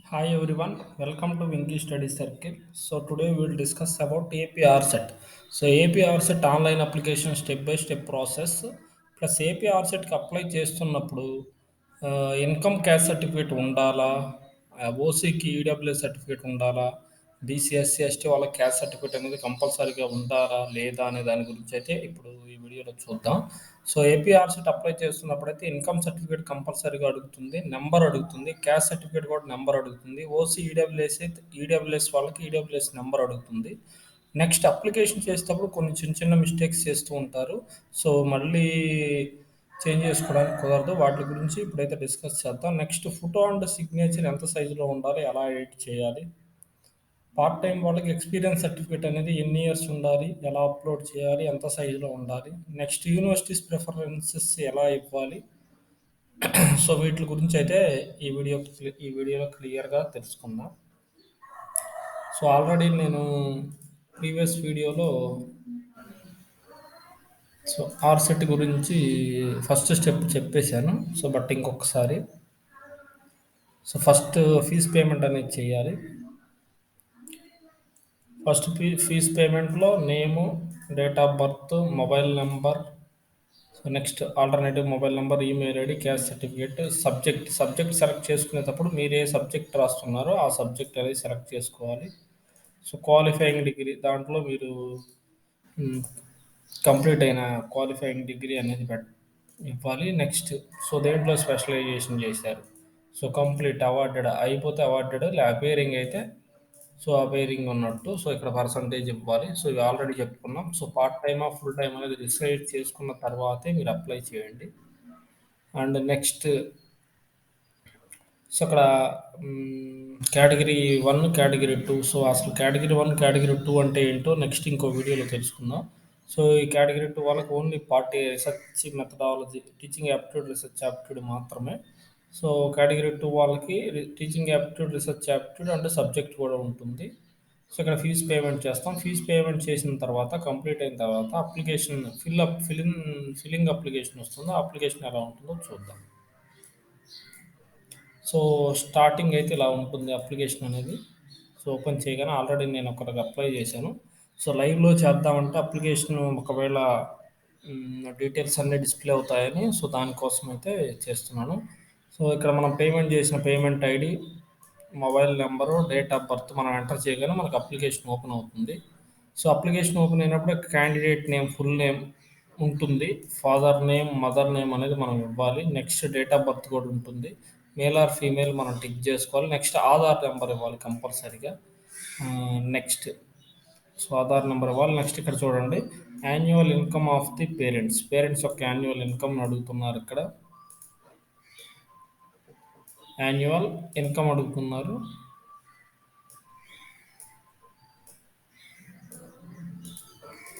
Hi everyone, welcome to Winky Study Circle. So today we will discuss about APRCET. So APRCET online application step by step process plus APRCET కి apply చేస్తున్నప్పుడు income caste certificate ఉండాలా, ఓసీకి EWS certificate ఉండాలా, BC SC ST వాళ్ళకి caste certificate అనేది కంపల్సరీగా ఉండాలా లేదా అనే దాని గురించి అయితే ఇప్పుడు ఈ వీడియోలో చూద్దాం. సో ఏపీఆర్సీట్ అప్లై చేస్తున్నప్పుడైతే ఇన్కమ్ సర్టిఫికేట్ కంపల్సరీగా అడుగుతుంది, నెంబర్ అడుగుతుంది, క్యాస్ట్ సర్టిఫికేట్ కూడా నెంబర్ అడుగుతుంది. ఓసీ ఈడబ్ల్యూఎస్ అయితే ఈడబ్ల్యూఎస్ వాళ్ళకి ఈడబ్ల్యూఎస్ నెంబర్ అడుగుతుంది. నెక్స్ట్ అప్లికేషన్ చేసేటప్పుడు కొన్ని చిన్న చిన్న మిస్టేక్స్ చేస్తూ ఉంటారు. సో మళ్ళీ చేంజ్ చేసుకోవడానికి కుదరదు. వాటి గురించి ఇప్పుడైతే డిస్కస్ చేద్దాం. నెక్స్ట్ ఫోటో అండ్ సిగ్నేచర్ ఎంత సైజులో ఉండాలి, ఎలా ఎడిట్ చేయాలి, పార్ట్ టైం వాళ్ళకి ఎక్స్పీరియన్స్ సర్టిఫికేట్ అనేది ఎన్ని ఇయర్స్ ఉండాలి, ఎలా అప్లోడ్ చేయాలి, ఎంత సైజులో ఉండాలి, నెక్స్ట్ యూనివర్సిటీస్ ప్రిఫరెన్సెస్ ఎలా ఇవ్వాలి. సో వీటి గురించి అయితే ఈ వీడియోలో క్లియర్గా తెలుసుకుందాం. సో ఆల్రెడీ నేను ప్రీవియస్ వీడియోలో సో ఆర్సెట్ గురించి ఫస్ట్ స్టెప్ చెప్పేశాను. సో బట్ ఇంకొకసారి ఫస్ట్ ఫీజ్ పేమెంట్ అనేది చేయాలి. ఫస్ట్ ఫీజ్ పేమెంట్లో name, date of birth, mobile number, so next alternative mobile number, email ID, caste certificate, subject select చేసుకునేటప్పుడు మీరు ఏ సబ్జెక్ట్ రాస్తున్నారో ఆ సబ్జెక్ట్ అనేది సెలెక్ట్ చేసుకోవాలి. సో క్వాలిఫైయింగ్ డిగ్రీ దాంట్లో మీరు కంప్లీట్ అయిన క్వాలిఫైయింగ్ డిగ్రీ అనేది ఇవ్వాలి. నెక్స్ట్ సో దేంట్లో స్పెషలైజేషన్ చేశారు, సో కంప్లీట్ అవార్డెడ్ అయిపోతే అవార్డెడ్, అపేరింగ్ అయితే సో అపేరింగ్ ఉన్నట్టు. సో ఇక్కడ పర్సంటేజ్ ఇవ్వాలి. సో ఇవి ఆల్రెడీ చెప్పుకున్నాం. సో పార్ట్ టైమా ఫుల్ టైం అనేది డిసైడ్ చేసుకున్న తర్వాతే మీరు అప్లై చేయండి. అండ్ నెక్స్ట్ సో అక్కడ కేటగిరీ 1, కేటగిరీ 2. సో అసలు కేటగిరీ 1, కేటగిరీ 2 అంటే ఏంటో నెక్స్ట్ ఇంకో వీడియోలో తెలుసుకుందాం. సో ఈ కేటగిరీ 2 వాళ్ళకి only part research methodology, teaching aptitude, research aptitude మాత్రమే. సో కేటగిరీ 2 వాళ్ళకి టీచింగ్ యాప్టిట్యూడ్, రీసెర్చ్ యాప్టిట్యూడ్ అంటే సబ్జెక్ట్ కూడా ఉంటుంది. సో ఇక్కడ ఫీజ్ పేమెంట్ చేస్తాం. ఫీజ్ పేమెంట్ చేసిన తర్వాత కంప్లీట్ అయిన తర్వాత అప్లికేషన్ ఫిల్లింగ్ అప్లికేషన్ వస్తుంది. ఆ అప్లికేషన్ ఎలా ఉంటుందో చూద్దాం. సో స్టార్టింగ్ అయితే ఇలా ఉంటుంది అప్లికేషన్ అనేది. సో ఓపెన్ చేయగానే ఆల్రెడీ నేను ఒకరికి అప్లై చేశాను. సో లైవ్లో చేద్దామంటే అప్లికేషన్ ఒకవేళ డీటెయిల్స్ అన్నీ డిస్ప్లే అవుతాయని సో దానికోసం అయితే చేస్తున్నాను. సో ఇక్కడ మనం పేమెంట్ చేసిన payment ID, mobile number, date of birth మనం ఎంటర్ చేయగానే మనకు అప్లికేషన్ ఓపెన్ అవుతుంది. సో అప్లికేషన్ ఓపెన్ అయినప్పుడు క్యాండిడేట్ నేమ్, ఫుల్ నేమ్ ఉంటుంది, ఫాదర్ నేమ్, మదర్ నేమ్ అనేది మనం ఇవ్వాలి. నెక్స్ట్ డేట్ ఆఫ్ బర్త్ కూడా ఉంటుంది, మేల్ ఆర్ ఫీమేల్ మనం టిక్ చేసుకోవాలి. నెక్స్ట్ ఆధార్ నెంబర్ ఇవ్వాలి కంపల్సరీగా. నెక్స్ట్ సో ఆధార్ నెంబర్ ఇవ్వాలి. నెక్స్ట్ ఇక్కడ చూడండి, annual income of the parents యొక్క యాన్యువల్ ఇన్కమ్ అడుగుతున్నారు. ఇక్కడ యాన్యువల్ ఇన్కమ్ అడుగుతున్నారు.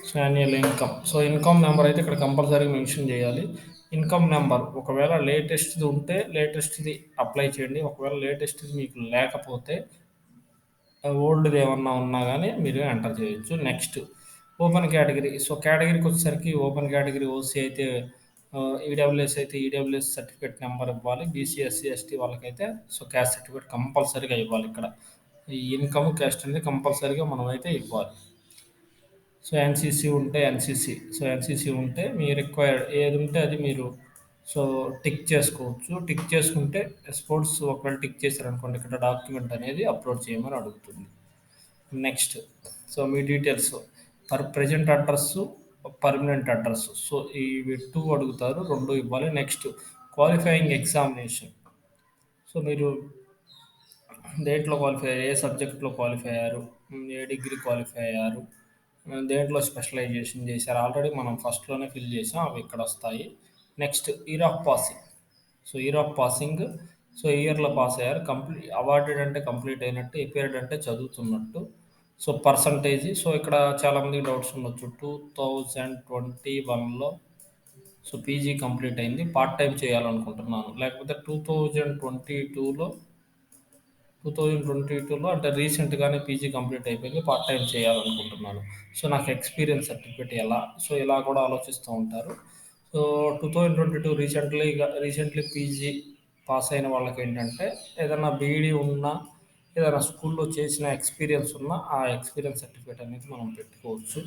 So annual income, so income number అయితే ఇక్కడ కంపల్సరీ మెన్షన్ చేయాలి. ఇన్కమ్ నెంబర్ ఒకవేళ లేటెస్ట్ది ఉంటే లేటెస్ట్ది అప్లై చేయండి. ఒకవేళ లేటెస్ట్ది మీకు లేకపోతే ఓల్డ్ది ఏమన్నా ఉన్నా కానీ మీరు ఎంటర్ చేయొచ్చు. Next open category. సో కేటగిరీకి వచ్చేసరికి ఓపెన్ కేటగిరీ ఓసీ అయితే ఈడబ్ల్యూఎస్ అయితే ఈడబ్ల్యూఎస్ సర్టిఫికేట్ నెంబర్ ఇవ్వాలి. బీసీ ఎస్సీ ఎస్టీ వాళ్ళకైతే సో క్యాస్ట్ సర్టిఫికేట్ కంపల్సరీగా ఇవ్వాలి. ఇక్కడ ఈ ఇన్కమ్ క్యాస్ట్ అనేది కంపల్సరీగా మనం అయితే ఇవ్వాలి. సో ఎన్సీసీ ఉంటే ఎన్సీసీ, సో ఎన్సీసీ ఉంటే మీ రిక్వైర్డ్ ఏది ఉంటే అది మీరు సో టిక్ చేసుకోవచ్చు. టిక్ చేసుకుంటే స్పోర్ట్స్ ఒకవేళ టిక్ చేశారనుకోండి, ఇక్కడ డాక్యుమెంట్ అనేది అప్లోడ్ చేయమని అడుగుతుంది. నెక్స్ట్ సో మీ details, present address, permanent address, so ఇవి 2 అడుగుతారు, 2 ఇవ్వాలి. నెక్స్ట్ క్వాలిఫైయింగ్ ఎగ్జామినేషన్, సో మీరు దేంట్లో క్వాలిఫై అయ్యారు, ఏ సబ్జెక్ట్లో క్వాలిఫై అయ్యారు, ఏ డిగ్రీ క్వాలిఫై అయ్యారు, దేంట్లో స్పెషలైజేషన్ చేశారు, ఆల్రెడీ మనం ఫస్ట్లోనే ఫిల్ చేసాం, అవి ఇక్కడ వస్తాయి. Next year of passing, so year of passing, so ఇయర్లో పాస్ అయ్యారు. కంప్లీట్ అవార్డెడ్ అంటే కంప్లీట్ అయినట్టు, ఎపేర్డ్ అంటే చదువుతున్నట్టు. సో పర్సంటేజ్, సో ఇక్కడ చాలామందికి డౌట్స్ ఉండొచ్చు. 2021లో సో పీజీ కంప్లీట్ అయింది, పార్ట్ టైం చేయాలనుకుంటున్నాను, లేకపోతే 2022లో అంటే రీసెంట్గానే పీజీ కంప్లీట్ అయిపోయింది, పార్ట్ టైం చేయాలనుకుంటున్నాను. సో నాకు ఎక్స్పీరియన్స్ సర్టిఫికేట్ ఎలా, సో ఇలా కూడా ఆలోచిస్తూ ఉంటారు. సో 2022 రీసెంట్లీ పీజీ పాస్ అయిన వాళ్ళకి ఏంటంటే ఏదైనా బీఈడీ ఉన్నా ఏదైనా స్కూల్లో చేసిన ఎక్స్పీరియన్స్ ఉన్న ఆ ఎక్స్పీరియన్స్ సర్టిఫికేట్ అనేది మనం పెట్టుకోవచ్చు.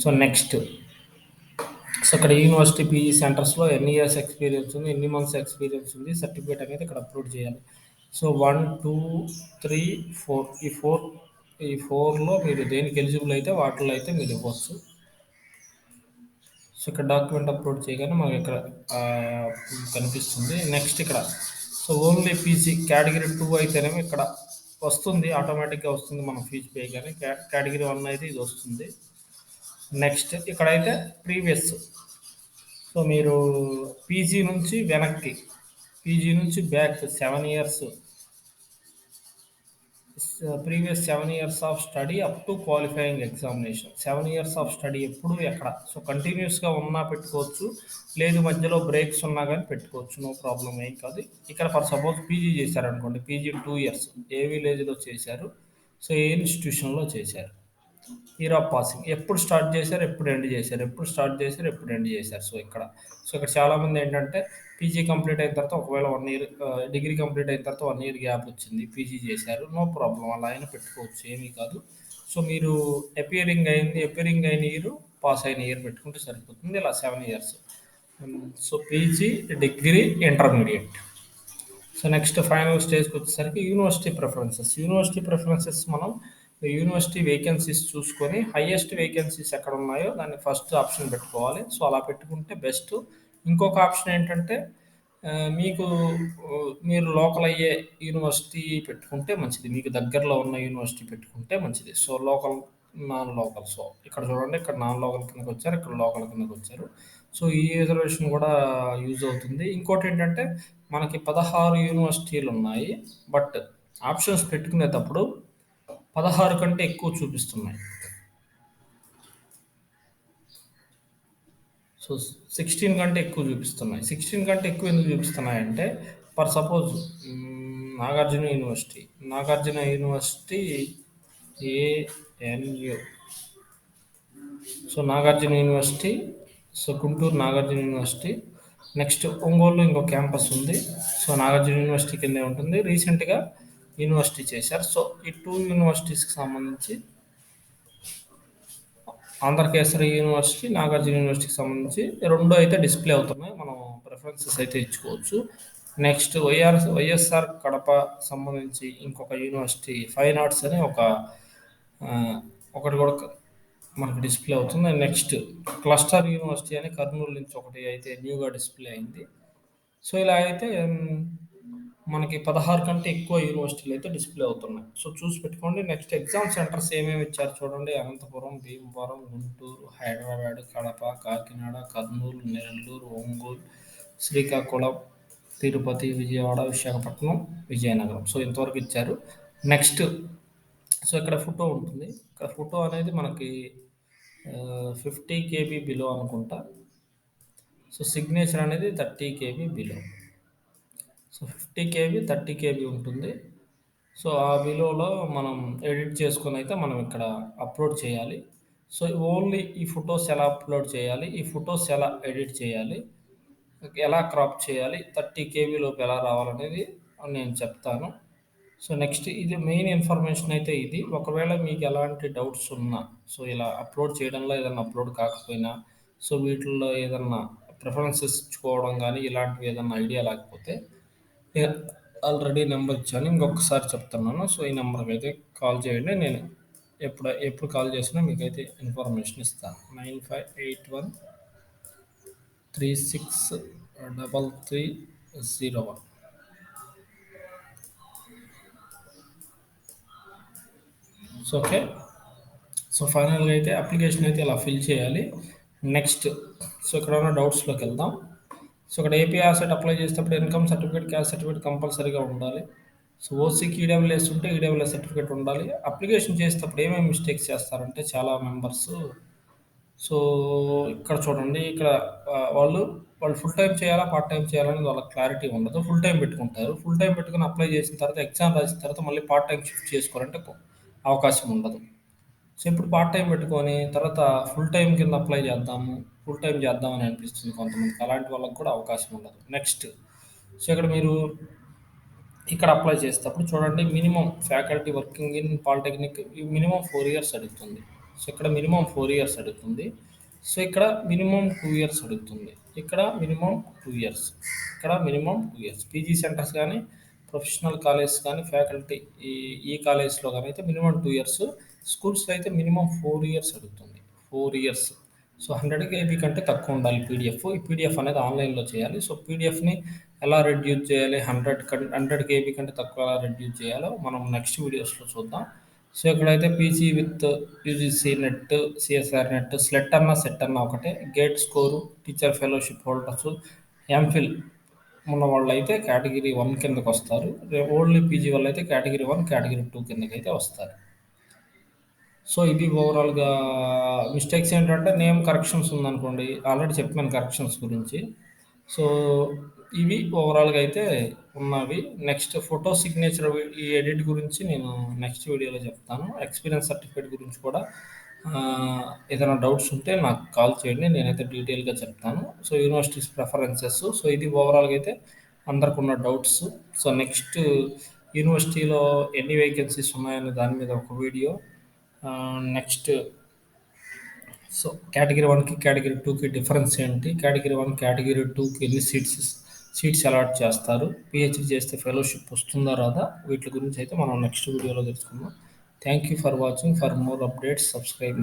సో నెక్స్ట్, సో ఇక్కడ యూనివర్సిటీ పీజీ సెంటర్స్లో ఎన్ని ఇయర్స్ ఎక్స్పీరియన్స్ ఉంది, ఎన్ని మంత్స్ ఎక్స్పీరియన్స్ ఉంది, సర్టిఫికేట్ అనేది ఇక్కడ అప్లోడ్ చేయాలి. సో 1, 2, 3, 4 ఈ ఫోర్లో మీరు దేనికి ఎలిజిబుల్ అయితే వాటిలో అయితే మీరు ఇవ్వచ్చు. సో ఇక్కడ డాక్యుమెంట్ అప్లోడ్ చేయగానే మనకి ఇక్కడ ఆ, కనిపిస్తుంది. నెక్స్ట్ ఇక్కడ సో ఓన్లీ పీజీ కేటగిరీ 2 అయితేనేమో ఇక్కడ వస్తుంది, ఆటోమేటిక్గా వస్తుంది మనం ఫీజు పే కానీ. కేటగిరీ 1 అయితే ఇది వస్తుంది. నెక్స్ట్ ఇక్కడైతే ప్రీవియస్, సో మీరు పీజీ నుంచి వెనక్కి, పీజీ నుంచి back 7 years, previous 7 years of study up to qualifying examination. 7 years of study ఎప్పుడు ఎక్కడ, సో కంటిన్యూస్గా ఉన్నా పెట్టుకోవచ్చు, లేదు మధ్యలో బ్రేక్స్ ఉన్నా కానీ పెట్టుకోవచ్చు, నో ప్రాబ్లం, ఏం కాదు. ఇక్కడ ఫర్ సపోజ్ పీజీ చేశారనుకోండి, పీజీ 2 ఇయర్స్ ఏ విలేజ్లో చేశారు, సో ఏ ఇన్స్టిట్యూషన్లో చేశారు, ఇయర్ ఆఫ్ పాసింగ్ ఎప్పుడు స్టార్ట్ చేశారు, ఎప్పుడు ఎండ్ చేశారు, ఎప్పుడు స్టార్ట్ చేశారు, ఎప్పుడు ఎండ్ చేశారు. సో ఇక్కడ చాలామంది ఏంటంటే పీజీ కంప్లీట్ అయిన తర్వాత ఒకవేళ 1 ఇయర్, డిగ్రీ కంప్లీట్ అయిన తర్వాత 1 ఇయర్ గ్యాప్ వచ్చింది, పీజీ చేశారు, నో ప్రాబ్లం, అలా అయినా పెట్టుకోవచ్చు, ఏమీ కాదు. సో మీరు అపియరింగ్ అయిన ఇయర్, పాస్ అయిన ఇయర్ పెట్టుకుంటే సరిపోతుంది, ఇలా 7 years. So PG, degree, intermediate. So next final స్టేజ్కి వచ్చేసరికి యూనివర్సిటీ ప్రిఫరెన్సెస్ మనం యూనివర్సిటీ వేకెన్సీస్ చూసుకొని హైయెస్ట్ వేకెన్సీస్ ఎక్కడ ఉన్నాయో దాన్ని ఫస్ట్ ఆప్షన్ పెట్టుకోవాలి. సో అలా పెట్టుకుంటే బెస్ట్. ఇంకొక ఆప్షన్ ఏంటంటే మీకు మీరు లోకల్ అయ్యే యూనివర్సిటీ పెట్టుకుంటే మంచిది, మీకు దగ్గరలో ఉన్న యూనివర్సిటీ పెట్టుకుంటే మంచిది. So local, non local, so ఇక్కడ చూడండి, ఇక్కడ నాన్ లోకల్ కిందకి వచ్చారు, ఇక్కడ లోకల్ కిందకి వచ్చారు. సో ఈ రిజర్వేషన్ కూడా యూజ్ అవుతుంది. ఇంకోటి ఏంటంటే మనకి 16 యూనివర్సిటీలు ఉన్నాయి, బట్ ఆప్షన్స్ పెట్టుకునేటప్పుడు 16 కంటే ఎక్కువ చూపిస్తున్నాయి. సో 16 కంటే ఎక్కువ చూపిస్తున్నాయి. 16 కంటే ఎక్కువ ఎందుకు చూపిస్తున్నాయి అంటే, for suppose Nagarjuna university ANU, so Nagarjuna university, so Guntur Nagarjuna university, next ఒంగోలులో ఇంకో క్యాంపస్ ఉంది, సో నాగార్జున యూనివర్సిటీ కిందే ఉంటుంది. రీసెంట్గా యూనివర్సిటీ చేశారు. సో ఈ 2 యూనివర్సిటీస్కి సంబంధించి ఆంధ్రకేసరి యూనివర్సిటీ, నాగార్జున యూనివర్సిటీకి సంబంధించి రెండు అయితే డిస్ప్లే అవుతున్నాయి, మనం ప్రిఫరెన్సెస్ అయితే ఇచ్చుకోవచ్చు. నెక్స్ట్ వైఎస్ఆర్ కడప సంబంధించి ఇంకొక యూనివర్సిటీ ఫైన్ ఆర్ట్స్ అని ఆ, ఒకటి కూడా మనకు డిస్ప్లే అవుతుంది. నెక్స్ట్ క్లస్టర్ యూనివర్సిటీ అని కర్నూలు నుంచి ఒకటి అయితే న్యూగా డిస్ప్లే అయింది. సో ఇలా అయితే మనకి 16 కంటే ఎక్కువ యూనివర్సిటీలు అయితే డిస్ప్లే అవుతున్నాయి. సో చూసి పెట్టుకోండి. నెక్స్ట్ ఎగ్జామ్ సెంటర్స్ ఏమేమి ఇచ్చారు చూడండి. అనంతపురం, భీమవరం, గుంటూరు, హైదరాబాద్, కడప, కాకినాడ, కర్నూలు, నెల్లూరు, ఒంగోలు, శ్రీకాకుళం, తిరుపతి, విజయవాడ, విశాఖపట్నం, విజయనగరం. సో ఇంతవరకు ఇచ్చారు. నెక్స్ట్, సో ఇక్కడ ఫోటో ఉంటుంది. ఇక్కడ ఫోటో అనేది మనకి 50 KB బిలో అనుకుంటా. సో సిగ్నేచర్ అనేది 30 KB below. So 50 KB 30 KB ఉంటుంది. సో ఆ బిలోలో మనం ఎడిట్ చేసుకొని అయితే మనం ఇక్కడ అప్లోడ్ చేయాలి. సో ఓన్లీ ఈ ఫొటోస్ ఎలా అప్లోడ్ చేయాలి, ఈ ఫొటోస్ ఎలా ఎడిట్ చేయాలి, ఎలా క్రాప్ చేయాలి, 30 KB లోపు ఎలా రావాలనేది నేను చెప్తాను. సో నెక్స్ట్ ఇది మెయిన్ ఇన్ఫర్మేషన్ అయితే ఇది. ఒకవేళ మీకు ఎలాంటి డౌట్స్ ఉన్నా, సో ఇలా అప్లోడ్ చేయడంలో ఏదైనా అప్లోడ్ కాకపోయినా, సో వీటిల్లో ఏదన్నా ప్రిఫరెన్సెస్ ఇచ్చుకోవడం కానీ ఇలాంటివి ఏదన్నా ఐడియా లేకపోతే, నేను ఆల్రెడీ నెంబర్ ఇచ్చాను, ఇంకొకసారి చెప్తున్నాను. సో ఈ నెంబర్కి అయితే కాల్ చేయండి. నేను ఎప్పుడు కాల్ చేసినా మీకైతే ఇన్ఫర్మేషన్ ఇస్తాను. 9581363301. So okay. సో ఫైనల్గా అయితే అప్లికేషన్ అయితే ఇలా ఫిల్ చేయాలి. నెక్స్ట్, సో ఇక్కడ ఉన్న డౌట్స్లోకి వెళ్దాం. సో ఇక్కడ ఏపీఆర్సెట్ అప్లై చేసేటప్పుడు ఇన్కమ్ సర్టిఫికేట్, క్యాస్ట్ సర్టిఫికేట్ కంపల్సరీగా ఉండాలి. సో ఓసీకి ఈడబ్ల్యూఎస్ ఉంటే ఈడబ్ల్యూఎస్ సర్టిఫికేట్ ఉండాలి. అప్లికేషన్ చేసేటప్పుడు ఏమేమి మిస్టేక్స్ చేస్తారంటే చాలా మెంబర్స్, సో ఇక్కడ చూడండి, ఇక్కడ వాళ్ళు ఫుల్ టైం చేయాలా, పార్ట్ టైం చేయాలని వాళ్ళకి క్లారిటీ ఉండదు. ఫుల్ టైం పెట్టుకుంటారు. ఫుల్ టైం పెట్టుకుని అప్లై చేసిన తర్వాత ఎగ్జామ్ రాసిన తర్వాత మళ్ళీ పార్ట్ టైం షిఫ్ట్ చేసుకోవాలంటే అవకాశం ఉండదు. సో ఇప్పుడు పార్ట్ టైం పెట్టుకొని తర్వాత ఫుల్ టైం కింద అప్లై చేద్దాము, ఫుల్ టైం చేద్దామని అనిపిస్తుంది కొంతమందికి. అలాంటి వాళ్ళకి కూడా అవకాశం ఉండదు. నెక్స్ట్, సో ఇక్కడ మీరు ఇక్కడ అప్లై చేసేటప్పుడు చూడండి minimum faculty working in polytechnic minimum 4 years అడుగుతుంది. సో ఇక్కడ మినిమం 4 ఇయర్స్ అడుగుతుంది. సో ఇక్కడ మినిమం 2 ఇయర్స్ అడుగుతుంది. ఇక్కడ మినిమం 2 ఇయర్స్, ఇక్కడ మినిమం 2 ఇయర్స్. పీజీ సెంటర్స్ కానీ ప్రొఫెషనల్ కాలేజ్ కానీ ఫ్యాకల్టీ ఈ ఈ కాలేజ్లో కానీ అయితే మినిమం 2 ఇయర్స్, స్కూల్స్లో అయితే మినిమం 4 ఇయర్స్ అడుగుతుంది. 4 ఇయర్స్. సో 100 KB కంటే తక్కువ ఉండాలి పీడిఎఫ్. ఈ పీడిఎఫ్ అనేది ఆన్లైన్లో చేయాలి. సో పీడిఎఫ్ని ఎలా రెడ్యూస్ చేయాలి, 100 KB కంటే తక్కువ ఎలా రెడ్యూస్ చేయాలో మనం నెక్స్ట్ వీడియోస్లో చూద్దాం. సో ఇక్కడైతే PG with UGC net, CSR net, slate అన్న సెట్ అన్న ఒకటే, gate score, teacher fellowship holders, MPhil ఉన్న వాళ్ళు అయితే కేటగిరీ 1 కిందకి వస్తారు. ఓన్లీ పీజీ వాళ్ళు అయితే కేటగిరీ 1, కేటగిరీ 2 కిందకి అయితే వస్తారు. సో ఇది ఓవరాల్‌గా మిస్టేక్స్ ఏంటంటే నేమ్ కరెక్షన్స్ ఉందనుకోండి. ఆల్రెడీ చెప్పాను కరెక్షన్స్ గురించి. సో ఇవి ఓవరాల్‌గా అయితే ఉన్నవి. నెక్స్ట్ ఫోటో సిగ్నేచర్ ఈ ఎడిట్ గురించి నేను నెక్స్ట్ వీడియోలో చెప్తాను. ఎక్స్‌పీరియన్స్ సర్టిఫికేట్ గురించి కూడా ఏదైనా డౌట్స్ ఉంటే నాకు కాల్ చేయండి. నేనైతే డీటెయిల్‌గా చెప్తాను. సో యూనివర్సిటీస్ ప్రిఫరెన్సెస్, సో ఇది ఓవరాల్‌గా అయితే అందరికున్న డౌట్స్. సో నెక్స్ట్ యూనివర్సిటీలో ఎన్ని వేకెన్సీస్ ఉన్నాయనే దాని మీద ఒక వీడియో. నెక్స్ట్ సో కేటగిరీ 1కి కేటగిరీ 2కి డిఫరెన్స్ ఏంటి, కేటగిరీ 1 కేటగిరీ 2కి ఎన్ని సీట్స్ అలాట్ చేస్తారు, పిహెచ్డి చేస్తే ఫెలోషిప్ వస్తుందా రాదా, వీటి గురించి అయితే మనం నెక్స్ట్ వీడియోలో తెలుసుకుందాం. Thank you for watching. For more updates subscribe my